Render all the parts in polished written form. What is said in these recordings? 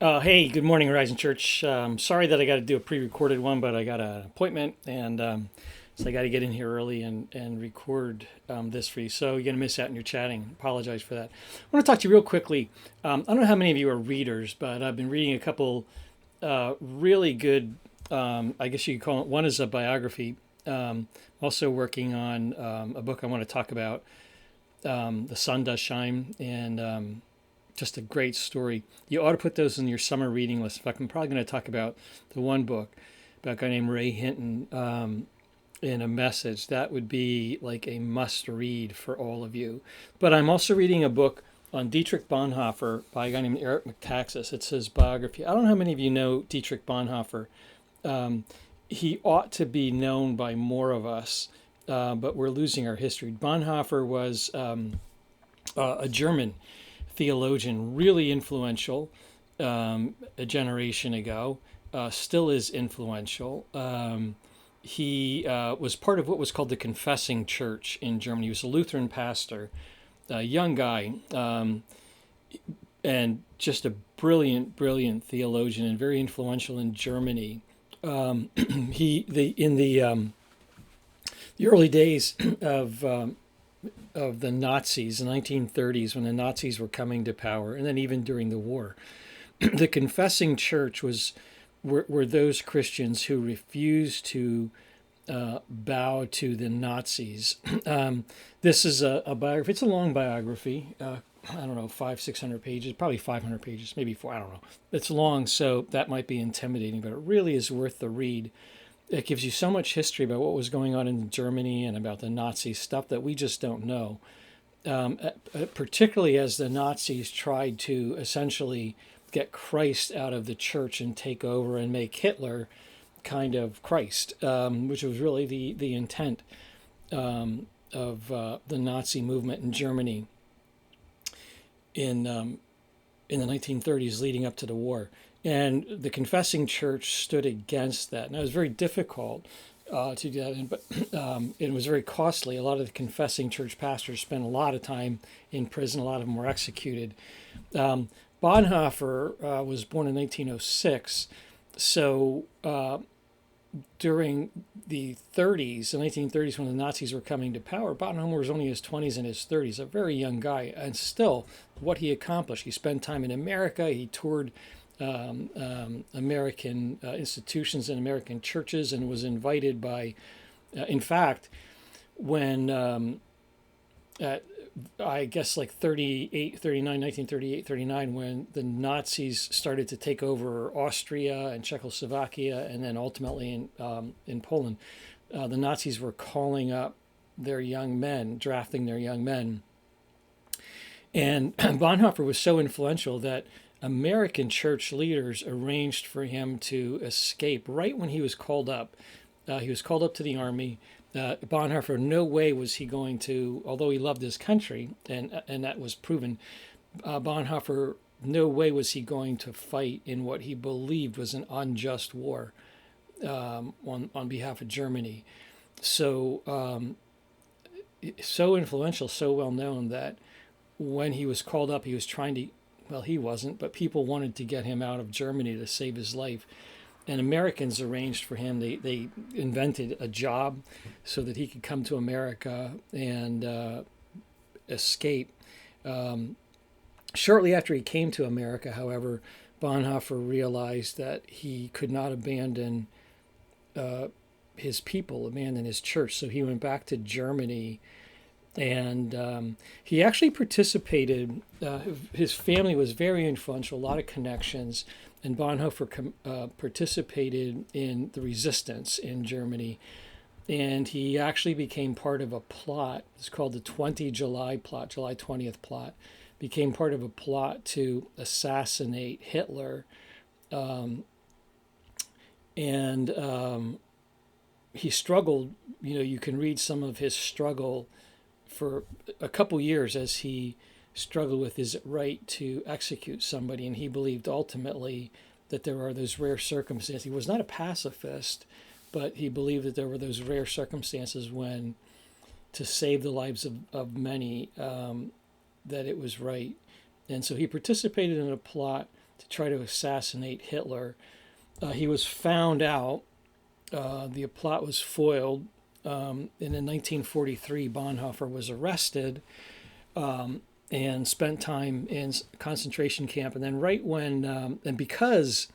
Hey, good morning, Horizon Church. Sorry that I got to do a pre-recorded one, but I got an appointment, and so I got to get in here early and record this for you. So you're gonna miss out on your chatting. Apologize for that. I want to talk to you real quickly. I don't know how many of you are readers, but I've been reading a couple really good. I guess you could call it. One is a biography. Also working on a book I want to talk about. The Sun Does Shine, and just a great story. You ought to put those in your summer reading list. In fact, I'm probably going to talk about the one book about a guy named Ray Hinton in a message. That would be like a must read for all of you. But I'm also reading a book on Dietrich Bonhoeffer by a guy named Eric Metaxas. It's his biography. I don't know how many of you know Dietrich Bonhoeffer. Um, he ought to be known by more of us, but we're losing our history. Bonhoeffer was a German theologian, really influential a generation ago, still is influential. He was part of what was called the Confessing Church in Germany. He was a Lutheran pastor, a young guy, and just a brilliant, brilliant theologian and very influential in Germany. The early days of the Nazis, the 1930s, when the Nazis were coming to power, and then even during the war, the Confessing Church were those Christians who refused to bow to the Nazis. This is a biography. It's a long biography. I don't know, 500-600 pages, probably 500 pages, maybe four. I don't know. It's long, so that might be intimidating, but it really is worth the read. It gives you so much history about what was going on in Germany and about the Nazi stuff that we just don't know. Particularly as the Nazis tried to essentially get Christ out of the church and take over and make Hitler kind of Christ, which was really the intent of the Nazi movement in Germany in the 1930s leading up to the war. And the Confessing Church stood against that. And it was very difficult to do that, but it was very costly. A lot of the Confessing Church pastors spent a lot of time in prison. A lot of them were executed. Bonhoeffer was born in 1906. So during the 30s, the 1930s, when the Nazis were coming to power, Bonhoeffer was only in his 20s and his 30s, a very young guy. And still, what he accomplished, he spent time in America, he toured American institutions and American churches and was invited by, in fact, when at, I guess like 38, 39, 1938, 39, when the Nazis started to take over Austria and Czechoslovakia and then ultimately in Poland, the Nazis were calling up their young men, drafting their young men. And Bonhoeffer was so influential that American church leaders arranged for him to escape right when he was called up. He was called up to the army. Bonhoeffer, no way was he going to, although he loved his country, and that was proven, Bonhoeffer, no way was he going to fight in what he believed was an unjust war on behalf of Germany. So, so influential, so well known that when he was called up, he was trying to, well, he wasn't, but people wanted to get him out of Germany to save his life. And Americans arranged for him. They invented a job so that he could come to America and escape. Shortly after he came to America, however, Bonhoeffer realized that he could not abandon his people, abandon his church. So he went back to Germany, and he actually participated. His family was very influential, a lot of connections, and Bonhoeffer participated in the resistance in Germany. And he actually became part of a plot. It's called the 20 July plot, July 20th plot. Became part of a plot to assassinate Hitler. And he struggled. You know, you can read some of his struggle for a couple years as he struggled with his right to execute somebody, and he believed ultimately that there are those rare circumstances. He was not a pacifist, but he believed that there were those rare circumstances when, to save the lives of many, that it was right. And so he participated in a plot to try to assassinate Hitler. He was found out. The plot was foiled. And in 1943, Bonhoeffer was arrested and spent time in concentration camp. And then right when, and because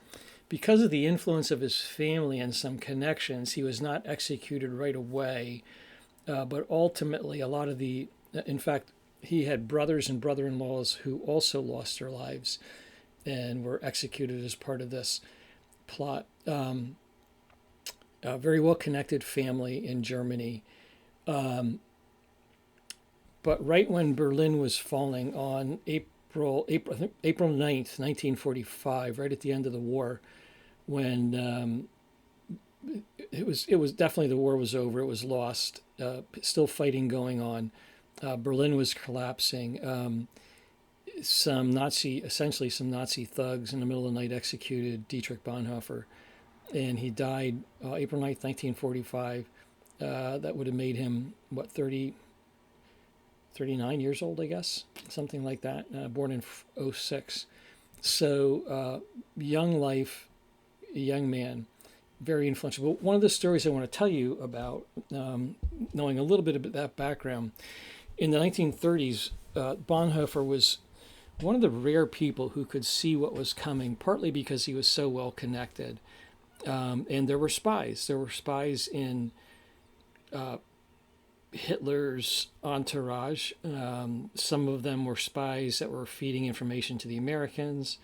of the influence of his family and some connections, he was not executed right away. But ultimately, a lot of in fact, he had brothers and brother-in-laws who also lost their lives and were executed as part of this plot. A very well-connected family in Germany. But right when Berlin was falling on April 9th, 1945, right at the end of the war, when it was definitely, the war was over, it was lost, still fighting going on. Berlin was collapsing. Some Nazi thugs in the middle of the night executed Dietrich Bonhoeffer, and he died April 9th, 1945. That would have made him, 39 years old, I guess, something like that, born in 06. So young life, a young man, very influential. But one of the stories I want to tell you about, knowing a little bit about that background, in the 1930s, Bonhoeffer was one of the rare people who could see what was coming, partly because he was so well connected. And there were spies. There were spies in Hitler's entourage. Some of them were spies that were feeding information to the Americans,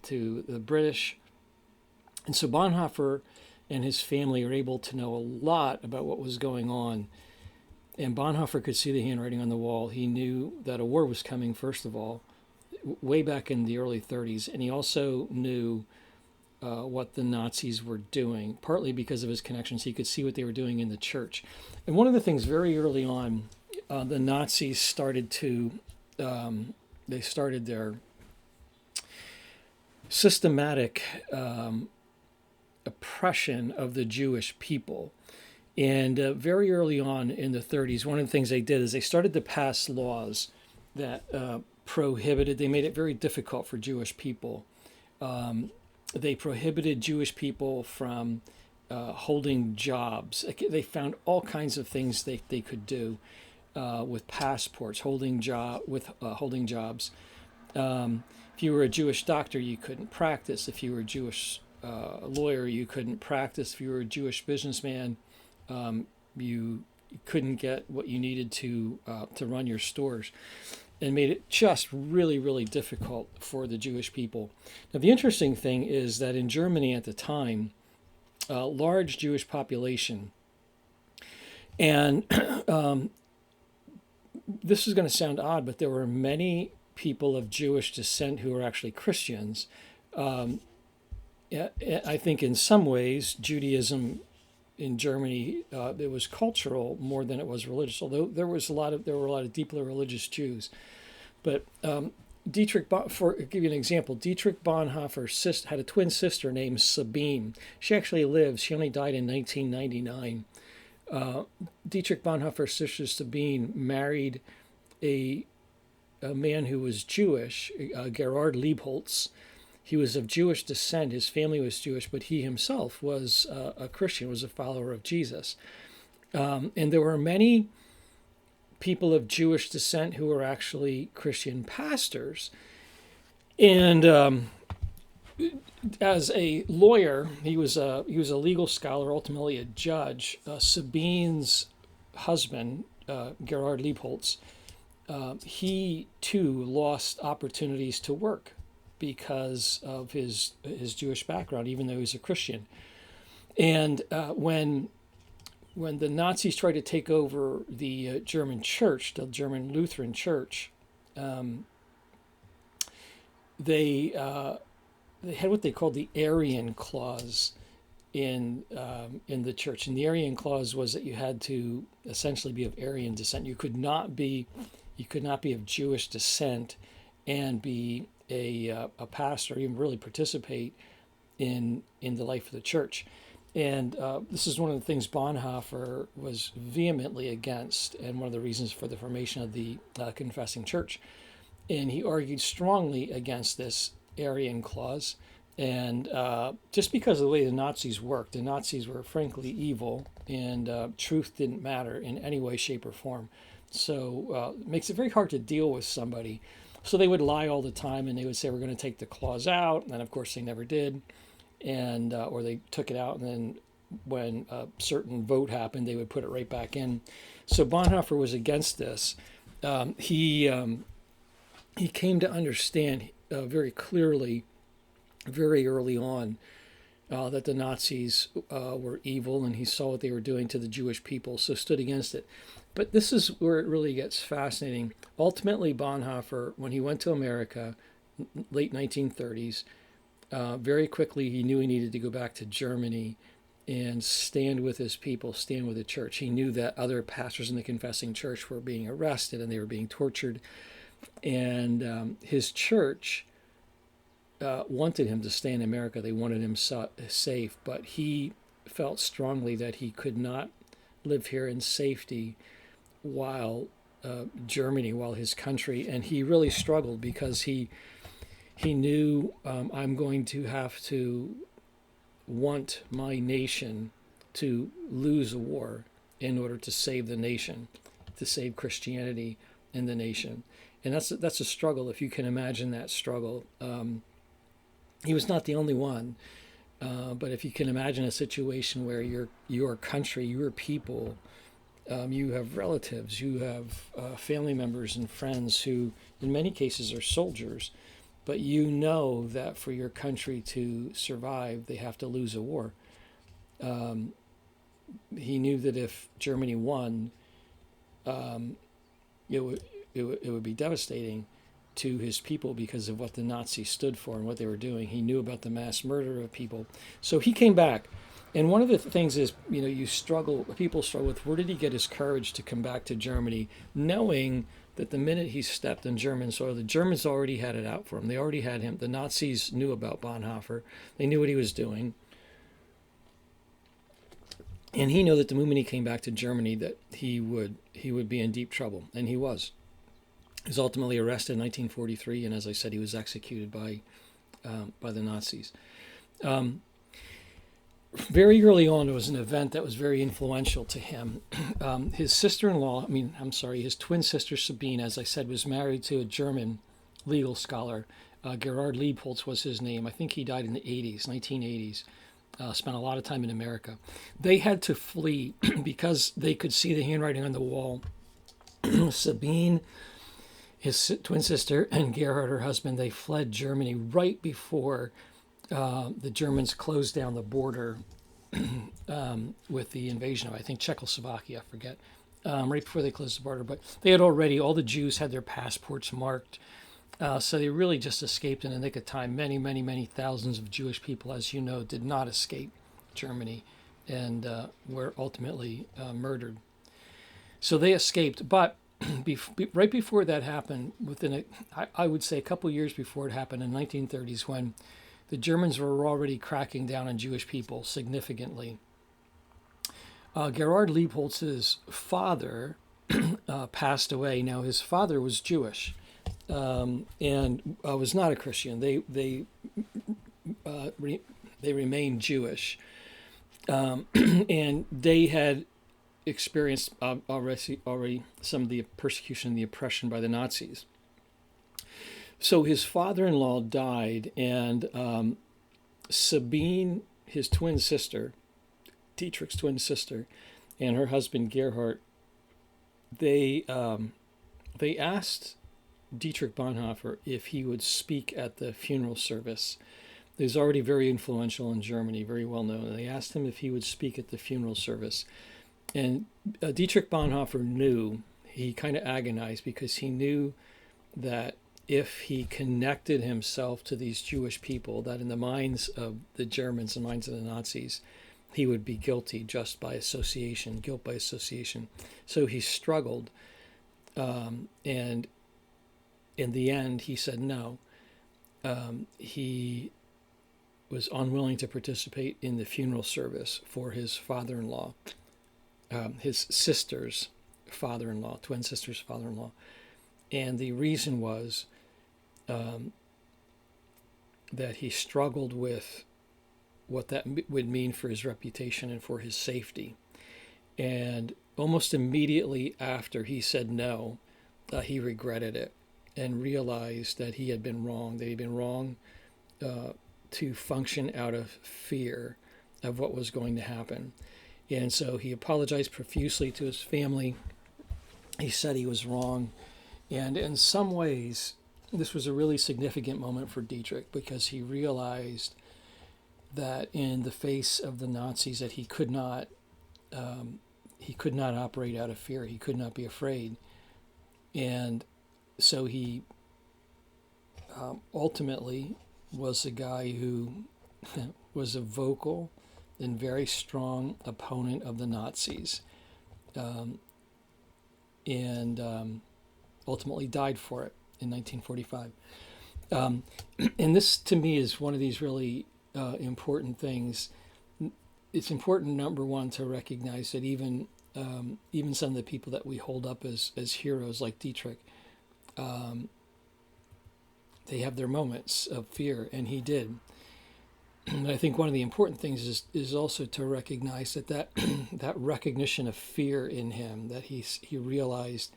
to the British. And so Bonhoeffer and his family are able to know a lot about what was going on. And Bonhoeffer could see the handwriting on the wall. He knew that a war was coming, first of all, way back in the early 30s. And he also knew what the Nazis were doing, partly because of his connections. He could see what they were doing in the church. And one of the things very early on, the Nazis started their systematic oppression of the Jewish people. And very early on in the 30s, one of the things they did is they started to pass laws that they made it very difficult for Jewish people. They prohibited Jewish people from holding jobs. They found all kinds of things they could do with passports, holding jobs. If you were a Jewish doctor, you couldn't practice. If you were a Jewish lawyer, you couldn't practice. If you were a Jewish businessman, you couldn't get what you needed to run your stores, and made it just really, really difficult for the Jewish people. Now, the interesting thing is that in Germany at the time, a large Jewish population, and this is going to sound odd, but there were many people of Jewish descent who were actually Christians. I think in some ways, Judaism in Germany, it was cultural more than it was religious. Although there were a lot of deeply religious Jews. But for give you an example, Dietrich Bonhoeffer had a twin sister named Sabine. She actually lives. She only died in 1999. Dietrich Bonhoeffer's sister Sabine married a man who was Jewish, Gerhard Liebholz. He was of Jewish descent. His family was Jewish, but he himself was a Christian, was a follower of Jesus. And there were many people of Jewish descent who were actually Christian pastors. And as a lawyer, he was a legal scholar, ultimately a judge. Sabine's husband, Gerhard Liebholz, he too lost opportunities to work because of his Jewish background, even though he's a Christian. And when the Nazis tried to take over the German church, the German Lutheran church, they had what they called the Arian clause in the church. And the Arian clause was that you had to essentially be of Arian descent. You could not be of Jewish descent and be a pastor, or even really participate in the life of the church. And this is one of the things Bonhoeffer was vehemently against, and one of the reasons for the formation of the Confessing Church. And he argued strongly against this. Aryan clause. And just because of the way the Nazis worked, the Nazis were frankly evil, and truth didn't matter in any way, shape, or form. So it makes it very hard to deal with somebody. So they would lie all the time, and they would say, we're going to take the clause out. And of course, they never did. And or they took it out, and then when a certain vote happened, they would put it right back in. So Bonhoeffer was against this. He came to understand very clearly, very early on, that the Nazis were evil, and he saw what they were doing to the Jewish people, so stood against it. But this is where it really gets fascinating. Ultimately, Bonhoeffer, when he went to America, late 1930s, very quickly he knew he needed to go back to Germany and stand with his people, stand with the church. He knew that other pastors in the confessing church were being arrested and they were being tortured. And his church wanted him to stay in America. They wanted him safe, but he felt strongly that he could not live here in safety while Germany, while his country, and he really struggled because he knew, I'm going to have to want my nation to lose a war in order to save the nation, to save Christianity in the nation. And that's a struggle, if you can imagine that struggle. He was not the only one, but if you can imagine a situation where your country, your people, you have relatives, you have family members and friends who in many cases are soldiers, but you know that for your country to survive, they have to lose a war. He knew that if Germany won, it would be devastating to his people because of what the Nazis stood for and what they were doing. He knew about the mass murder of people. So he came back. And one of the things is, people struggle with, where did he get his courage to come back to Germany, knowing that the minute he stepped on German soil, the Germans already had it out for him. They already had him. The Nazis knew about Bonhoeffer. They knew what he was doing. And he knew that the moment he came back to Germany that he would be in deep trouble. And he was. He was ultimately arrested in 1943, and as I said, he was executed by the Nazis. Very early on, there was an event that was very influential to him. His twin sister Sabine, as I said, was married to a German legal scholar. Gerhard Liebholz was his name. I think he died in the 1980s. Spent a lot of time in America. They had to flee because they could see the handwriting on the wall. Sabine, his twin sister, and Gerhard, her husband, they fled Germany right before the Germans closed down the border with the invasion of, I think, Czechoslovakia, I forget, right before they closed the border. But they had already, all the Jews had their passports marked. So they really just escaped in the nick of time. Many, many, many thousands of Jewish people, as you know, did not escape Germany and were ultimately murdered. So they escaped. But right before that happened, I would say a couple years before it happened, in the 1930s, when the Germans were already cracking down on Jewish people significantly, Gerhard Liebholz's father passed away. Now, his father was Jewish and was not a Christian. They remained Jewish, and they had experienced already some of the persecution and the oppression by the Nazis. So his father-in-law died, and Sabine, his twin sister, Dietrich's twin sister, and her husband Gerhard, they asked Dietrich Bonhoeffer if he would speak at the funeral service. He was already very influential in Germany, very well known. And they asked him if he would speak at the funeral service. And Dietrich Bonhoeffer knew, he kind of agonized because he knew that if he connected himself to these Jewish people, that in the minds of the Germans, the minds of the Nazis, he would be guilty just by association, guilt by association. So he struggled, and in the end, he said no. He was unwilling to participate in the funeral service for his father-in-law, his sister's father-in-law, twin sister's father-in-law. And the reason was that he struggled with what that would mean for his reputation and for his safety. And almost immediately after he said no, he regretted it and realized that he had been wrong, that he'd been wrong to function out of fear of what was going to happen. And so he apologized profusely to his family. He said he was wrong. And in some ways, this was a really significant moment for Dietrich, because he realized that in the face of the Nazis that he could not operate out of fear. He could not be afraid. And so he ultimately was a guy who was a vocal and very strong opponent of the Nazis, and ultimately died for it in 1945. And this, to me, is one of these really important things. It's important, number one, to recognize that even some of the people that we hold up as heroes, like Dietrich, they have their moments of fear, and he did. And I think one of the important things is also to recognize that that recognition of fear in him, that he realized,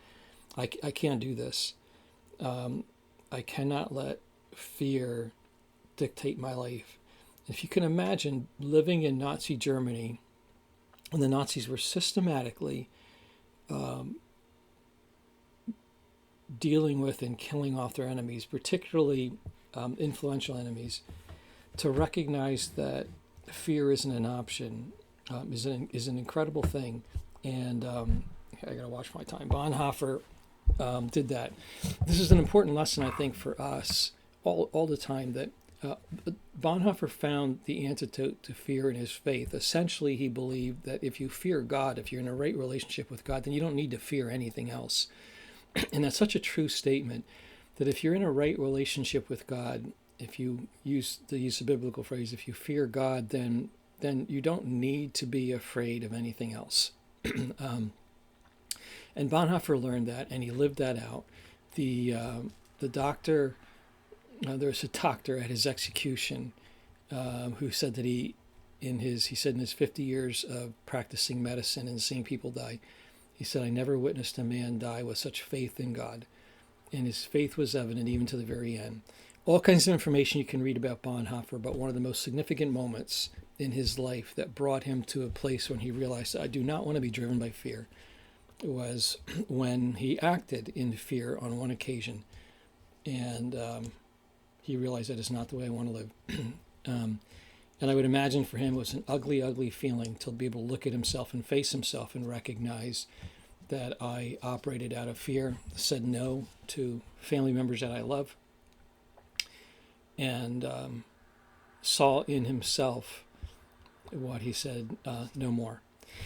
I can't do this. I cannot let fear dictate my life. If you can imagine living in Nazi Germany, when the Nazis were systematically dealing with and killing off their enemies, particularly influential enemies, to recognize that fear isn't an option is an incredible thing. And I got to watch my time. Bonhoeffer did that. This is an important lesson, I think, for us all the time, that Bonhoeffer found the antidote to fear in his faith. Essentially, he believed that if you fear God, if you're in a right relationship with God, then you don't need to fear anything else. And that's such a true statement, that if you're in a right relationship with God, if you use the biblical phrase, if you fear God, then you don't need to be afraid of anything else. And Bonhoeffer learned that, and he lived that out. The doctor, there's a doctor at his execution who said that in his 50 years of practicing medicine and seeing people die, he said, I never witnessed a man die with such faith in God. And his faith was evident even to the very end. All kinds of information you can read about Bonhoeffer, but one of the most significant moments in his life that brought him to a place when he realized, I do not want to be driven by fear, was when he acted in fear on one occasion. And he realized that is not the way I want to live. And I would imagine for him it was an ugly, ugly feeling to be able to look at himself and face himself and recognize that I operated out of fear, said no to family members that I love, and saw in himself what he said, no more.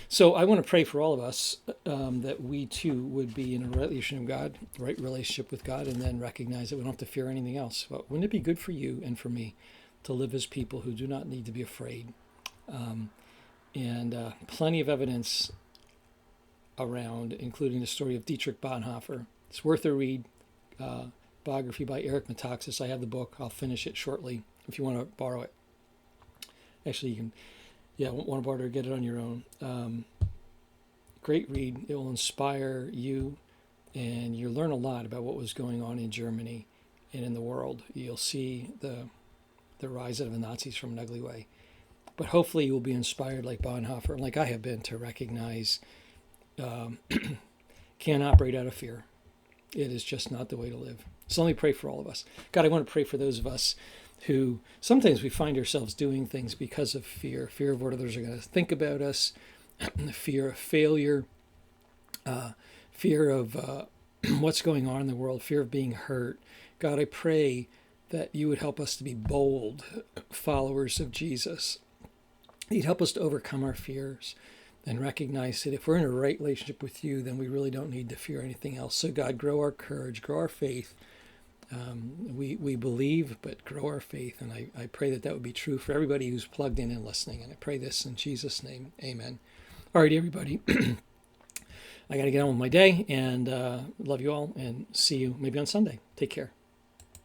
So I want to pray for all of us that we too would be in a right relationship with God, and then recognize that we don't have to fear anything else. But wouldn't it be good for you and for me to live as people who do not need to be afraid? And plenty of evidence around, including the story of Dietrich Bonhoeffer. It's worth a read. Biography by Eric Metaxas. I have the book. I'll finish it shortly if you want to borrow it. Actually, you can, want to borrow it or get it on your own. Great read. It will inspire you, and you'll learn a lot about what was going on in Germany and in the world. You'll see the rise of the Nazis from an ugly way. But hopefully you will be inspired like Bonhoeffer, and like I have been, to recognize can't operate out of fear. It is just not the way to live. So let me pray for all of us. God, I want to pray for those of us who sometimes we find ourselves doing things because of fear of what others are going to think about us, fear of failure, fear of what's going on in the world, fear of being hurt. God, I pray that you would help us to be bold followers of Jesus. You'd help us to overcome our fears and recognize that if we're in a right relationship with you, then we really don't need to fear anything else. So God, grow our courage, grow our faith. We believe, but grow our faith. And I pray that would be true for everybody who's plugged in and listening. And I pray this in Jesus' name. Amen. All right, everybody. I got to get on with my day, and love you all, and see you maybe on Sunday. Take care.